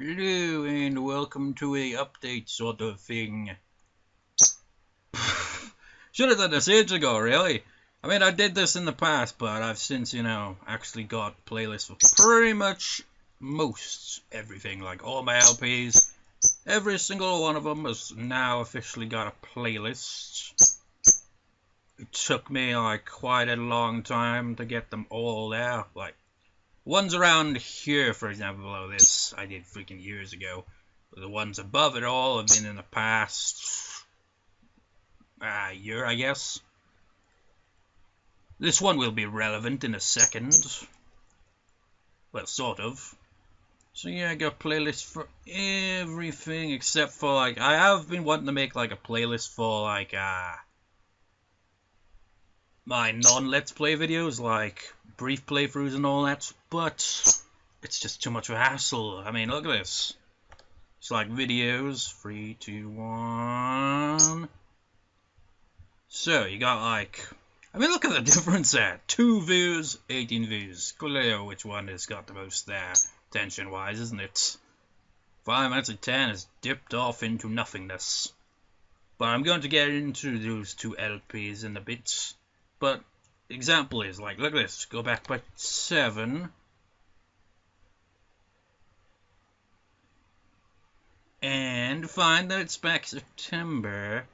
Hello and welcome to a update sort of thing. Should have done this ages ago, really. I mean, I did this in the past, but I've since, actually got playlists for pretty much most everything. Like all my LPs, every single one of them has now officially got a playlist. It took me like quite a long time to get them all there. Like, ones around here, for example, below this, I did freaking years ago. The ones above it all have been in the past year, I guess. This one will be relevant in a second. Well, sort of. So yeah, I got playlists for everything except for, like, I have been wanting to make, like, a playlist for, like, my non-Let's Play videos, like brief playthroughs and all that, but it's just too much of a hassle. I mean, look at this. It's like videos, 3, 2, 1. So, you got like, I mean, look at the difference there. 2 views, 18 views. Clear which one has got the most there, attention-wise, isn't it? 5 out of 10 has dipped off into nothingness. But I'm going to get into those 2 LPs in a bit. But example is, like, look at this. Go back by 7. And find that it's back September.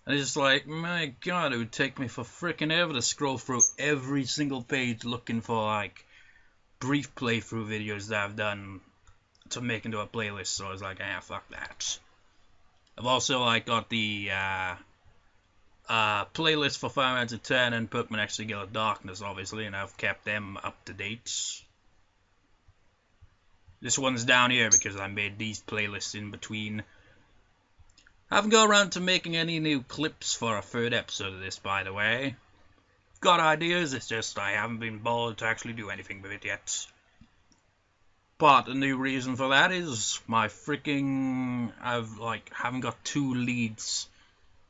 And it's just like, my god, it would take me for frickin' ever to scroll through every single page looking for, like, brief playthrough videos that I've done to make into a playlist. So I was like, fuck that. I've also, like, got the, playlist for 5 out of 10 and Pokemon X Gale of Darkness, obviously, and I've kept them up to date. This one's down here because I made these playlists in between. I haven't got around to making any new clips for a 3rd episode of this, by the way. I've got ideas, it's just I haven't been bothered to actually do anything with it yet. But the new reason for that is my freaking, haven't got 2 leads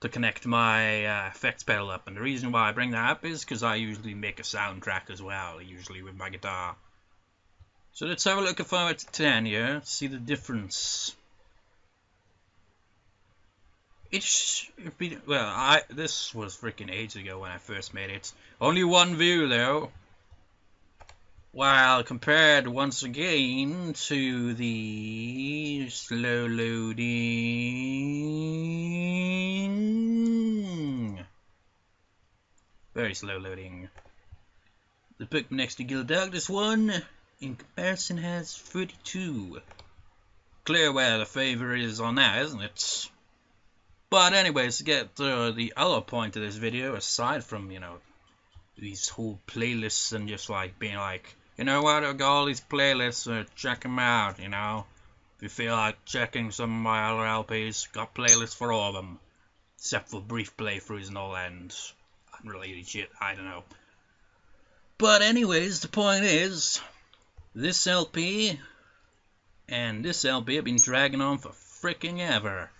to connect my effects pedal up, and the reason why I bring that up is because I usually make a soundtrack as well, usually with my guitar. So let's have a look at 5 out of 10 here, see the difference. This was freaking ages ago when I first made it. Only 1 view though. While compared once again to the slow loading, very slow loading. The Pokemon X Gale of Darkness one, in comparison, has 32. Clear where the favor is on that, isn't it? But anyways, to get to the other point of this video, aside from, these whole playlists and just like being like, you know what, I've got all these playlists, so check them out, If you feel like checking some of my other LPs, got playlists for all of them. Except for brief playthroughs and all that, and unrelated shit, I don't know. But anyways, the point is, this LP and this LP have been dragging on for freaking ever.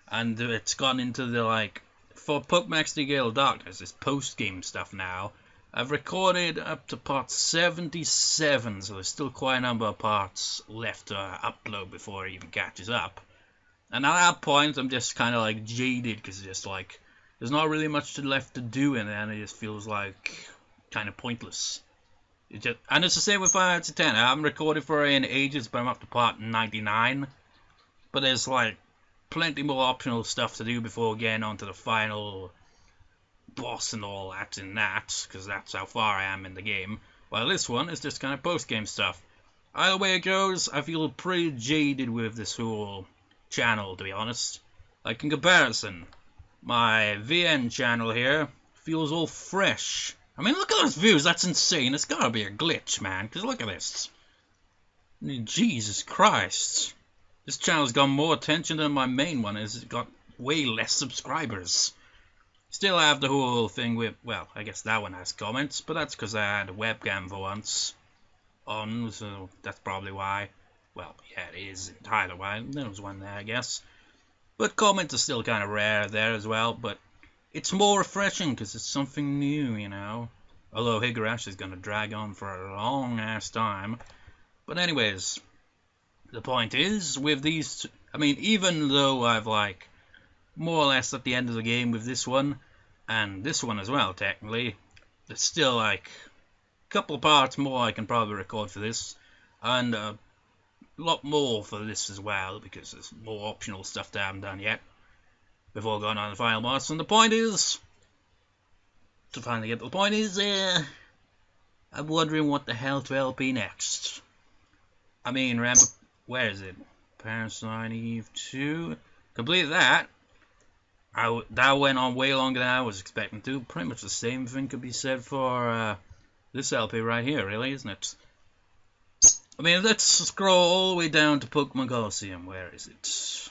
And it's gone into the, like, for Pokemon X Gale of Darkness, it's post-game stuff now. I've recorded up to part 77, so there's still quite a number of parts left to upload before it even catches up. And at that point, I'm just kind of, like, jaded, because it's just, like, there's not really much left to do in it, and it just feels, like, kind of pointless. And it's the same with 5 out of 10. I haven't recorded for it in ages, but I'm up to part 99. But there's, like, plenty more optional stuff to do before getting onto the final boss and all that in that, because that's how far I am in the game. While this one is just kind of post-game stuff. Either way it goes, I feel pretty jaded with this whole channel, to be honest. Like, in comparison, my VN channel here feels all fresh. I mean, look at those views, that's insane. It's gotta be a glitch, man, because look at this. I mean, Jesus Christ. This channel's got more attention than my main one, as it's got way less subscribers. Still have the whole thing with, well, I guess that one has comments, but that's because I had a webcam for once on, so that's probably why. Well, yeah, it is entirely why. There was one there, I guess. But comments are still kind of rare there as well, but it's more refreshing because it's something new, Although Higurashi is going to drag on for a long-ass time. But anyways, the point is, with these, I mean, even though I've like more or less at the end of the game with this one, and this one as well, technically, there's still like a couple parts more I can probably record for this, and a lot more for this as well, because there's more optional stuff that I haven't done yet before going on the final boss. And the point is, to finally get to the point is, I'm wondering what the hell to LP next. I mean, remember, where is it? Parasite Eve 2. Completed that. That went on way longer than I was expecting to. Pretty much the same thing could be said for this LP right here, really, isn't it? I mean, let's scroll all the way down to Pokemon Colosseum. Where is it?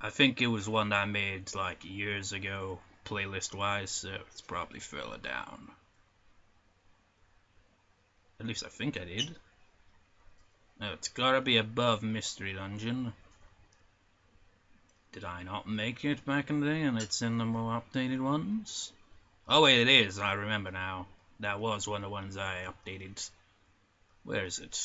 I think it was one that I made like years ago, playlist-wise, so it's probably further down. At least I think I did. No, it's gotta be above Mystery Dungeon. Did I not make it back in the day and it's in the more updated ones? Oh wait, it is, I remember now. That was one of the ones I updated. Where is it?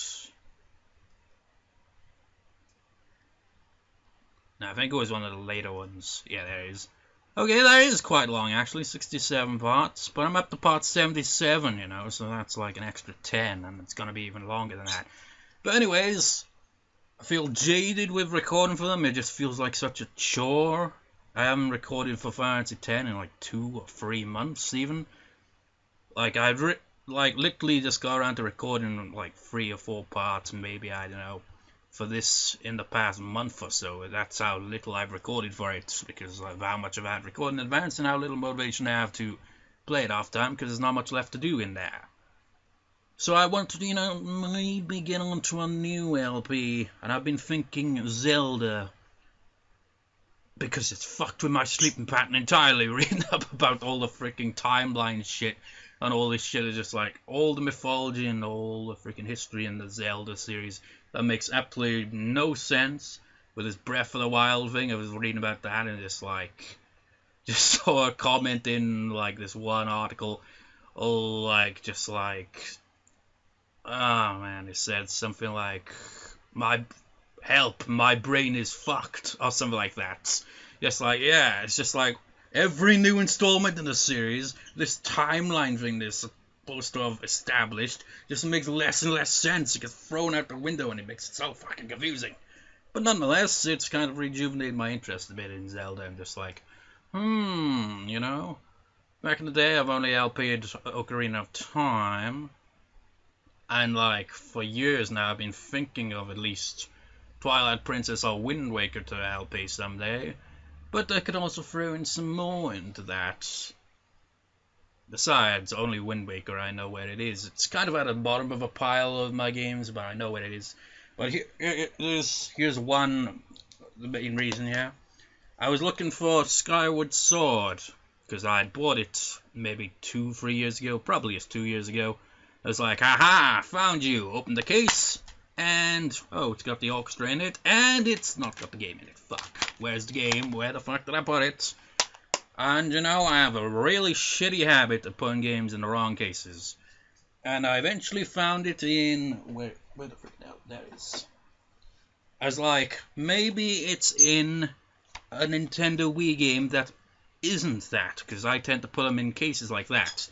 No, I think it was one of the later ones. Yeah, there it is. Okay, that is quite long actually, 67 parts. But I'm up to part 77, you know, so that's like an extra 10, and it's gonna be even longer than that. But anyways, I feel jaded with recording for them. It just feels like such a chore. I haven't recorded for Final Fantasy X in like 2 or 3 months even. Like I've literally just got around to recording like 3 or 4 parts, maybe, I don't know, for this in the past month or so. That's how little I've recorded for it, because of how much I've had recorded in advance and how little motivation I have to play it off time, because there's not much left to do in there. So I wanted to, you know, maybe get onto a new LP, and I've been thinking Zelda, because it's fucked with my sleeping pattern entirely, reading up about all the freaking timeline shit, and all this shit is just like, all the mythology and all the freaking history in the Zelda series, that makes absolutely no sense, with this Breath of the Wild thing. I was reading about that, and just saw a comment in, like, this one article, oh man, it said something like, my brain is fucked, or something like that. Just like, yeah, it's just like, every new installment in the series, this timeline thing they're supposed to have established, just makes less and less sense. It gets thrown out the window, and it makes it so fucking confusing. But nonetheless, it's kind of rejuvenated my interest a bit in Zelda. I'm just like, you know, back in the day, I've only LP'd Ocarina of Time, and like, for years now, I've been thinking of at least Twilight Princess or Wind Waker to LP someday, but I could also throw in some more into that. Besides, only Wind Waker, I know where it is. It's kind of at the bottom of a pile of my games, but I know where it is. But here's one, the main reason here. I was looking for Skyward Sword, because I had bought it maybe 2-3 years ago, probably just 2 years ago. I was like, haha, found you. Open the case, and, oh, it's got the orchestra in it, and it's not got the game in it. Fuck. Where's the game? Where the fuck did I put it? And, you know, I have a really shitty habit of putting games in the wrong cases. And I eventually found it in, where the frick, no, there it is. I was like, maybe it's in a Nintendo Wii game that isn't that, because I tend to put them in cases like that.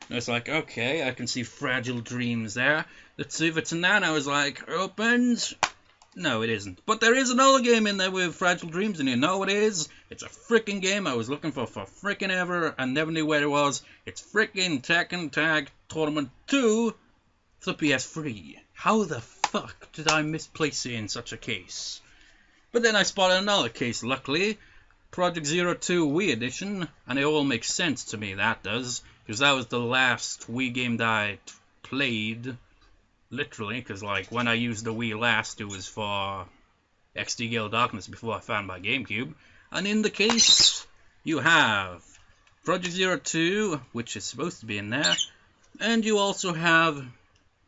And it's like, okay, I can see Fragile Dreams there. Let's see if it's in that. And I was like, opened. No, it isn't. But there is another game in there with Fragile Dreams, and you know what it is? It's a frickin' game I was looking for frickin' ever, and never knew where it was. It's frickin' Tekken Tag Tournament 2 for the PS3. How the fuck did I misplace it in such a case? But then I spotted another case, luckily. Project Zero 2 Wii Edition, and it all makes sense to me, that does. Because that was the last Wii game that I played, literally, because like when I used the Wii last, it was for XD Gale Darkness before I found my GameCube. And in the case, you have Project Zero 2, which is supposed to be in there, and you also have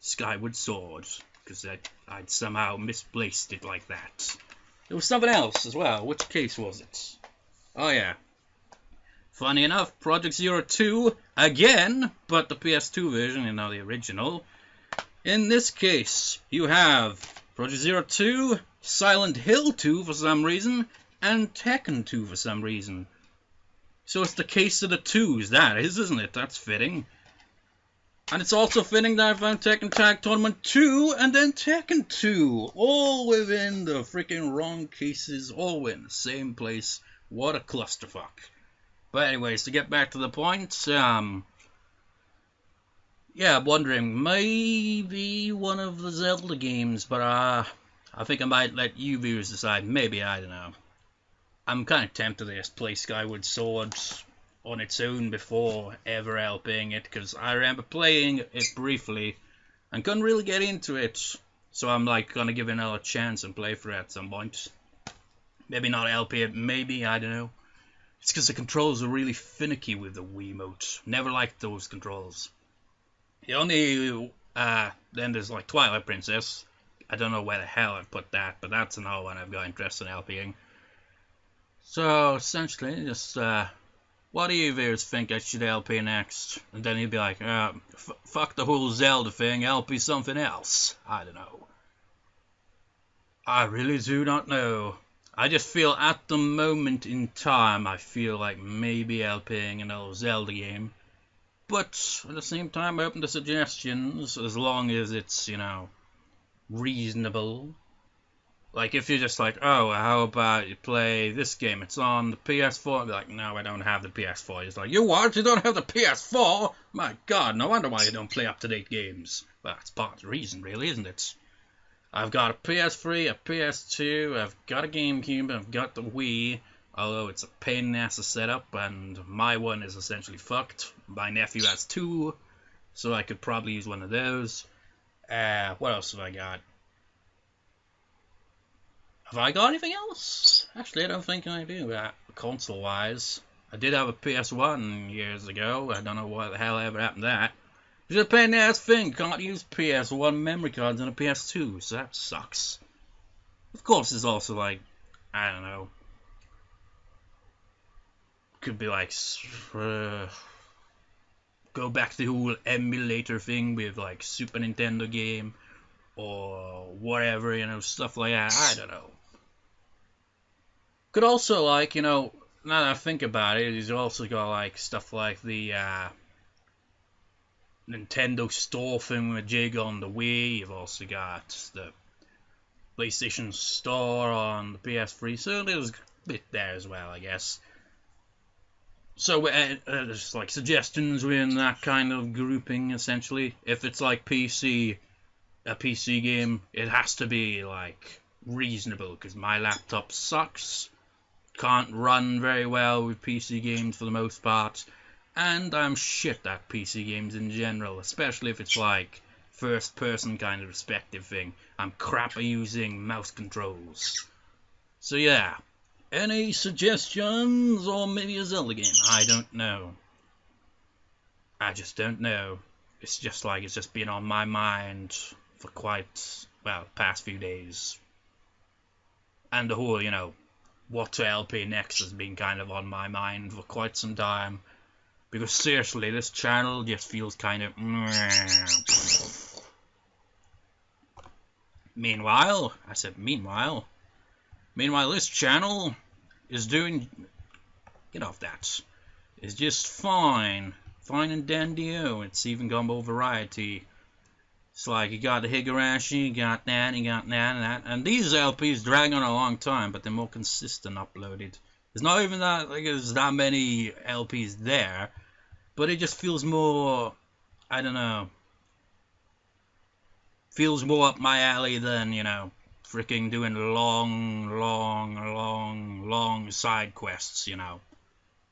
Skyward Sword, because I'd somehow misplaced it like that. There was something else as well. Which case was it? Oh yeah. Funny enough, Project Zero 2 again, but the PS2 version, you know, the original. In this case, you have Project Zero 2, Silent Hill 2 for some reason, and Tekken 2 for some reason. So it's the case of the twos, that is, isn't it? That's fitting. And it's also fitting that I found Tekken Tag Tournament 2 and then Tekken 2. All within the freaking wrong cases, all in the same place. What a clusterfuck. But anyways, to get back to the point, yeah, I'm wondering, maybe one of the Zelda games, but I think I might let you viewers decide. Maybe, I don't know. I'm kind of tempted to just play Skyward Sword on its own before ever LPing it, because I remember playing it briefly and couldn't really get into it, so I'm like gonna give it another chance and play for it at some point. Maybe not LP it, maybe, I don't know. It's because the controls are really finicky with the Wiimote. Never liked those controls. The only, then there's like Twilight Princess. I don't know where the hell I'd put that, but that's another one I've got interest in LPing. So, essentially, just, what do you viewers think I should LP next? And then he'd be like, fuck the whole Zelda thing, LP something else. I don't know. I really do not know. I just feel at the moment in time, I feel like maybe LPing another Zelda game. But at the same time, open to suggestions, as long as it's, you know, reasonable. Like, if you're just like, oh, how about you play this game? It's on the PS4. I'd be like, no, I don't have the PS4. He's like, you what? You don't have the PS4? My God, no wonder why you don't play up-to-date games. Well, that's part of the reason, really, isn't it? I've got a PS3, a PS2, I've got a GameCube, I've got the Wii, although it's a pain in the ass to set up, and my one is essentially fucked. My nephew has two, so I could probably use one of those. What else have I got? Have I got anything else? Actually, I don't think I do, console-wise. I did have a PS1 years ago. I don't know what the hell ever happened to that. It's a pain in the ass thing. Can't use PS1 memory cards on a PS2, so that sucks. Of course, there's also, like, I don't know. Could be like, go back to the whole emulator thing with, like, Super Nintendo game. Or whatever, you know, stuff like that. I don't know. Could also, like, you know, now that I think about it, he's also got, like, stuff like the Nintendo Store thing with Jig on the Wii. You've also got the PlayStation Store on the PS3. So there's a bit there as well, I guess. So there's, like, suggestions within that kind of grouping, essentially. If it's, like, a PC game, it has to be, like, reasonable, because my laptop sucks, can't run very well with PC games for the most part, and I'm shit at PC games in general, especially if it's, like, first-person kind of perspective thing. I'm crap at using mouse controls. So yeah, any suggestions, or maybe a Zelda game? I don't know. I just don't know. It's just like, it's just been on my mind for quite, well, past few days. And the whole, you know, what to LP next has been kind of on my mind for quite some time. Because seriously, this channel just feels kind of... Meanwhile, this channel is doing... Get off that. It's just fine. Fine and dandy-o. It's even Gumbo Variety. It's like, you got the Higurashi, you got that, and that. And these LPs drag on a long time, but they're more consistent uploaded. There's not even that, like, there's that many LPs there. But it just feels more, I don't know. Feels more up my alley than, you know, freaking doing long side quests, you know.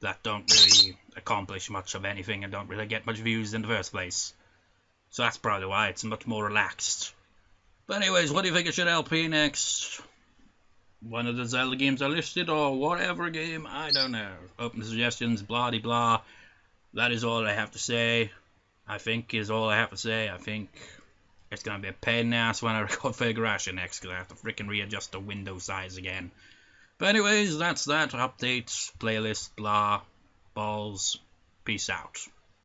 That don't really accomplish much of anything and don't really get much views in the first place. So that's probably why it's much more relaxed. But anyways, what do you think I should LP next? One of the Zelda games I listed, or whatever game? I don't know. Open suggestions, blah de blah. That is all I have to say. I think is all I have to say. I think it's gonna be a pain in the ass when I record Higurashi next, because I have to freaking readjust the window size again. But anyways, that's that. Updates, playlist, blah, balls. Peace out.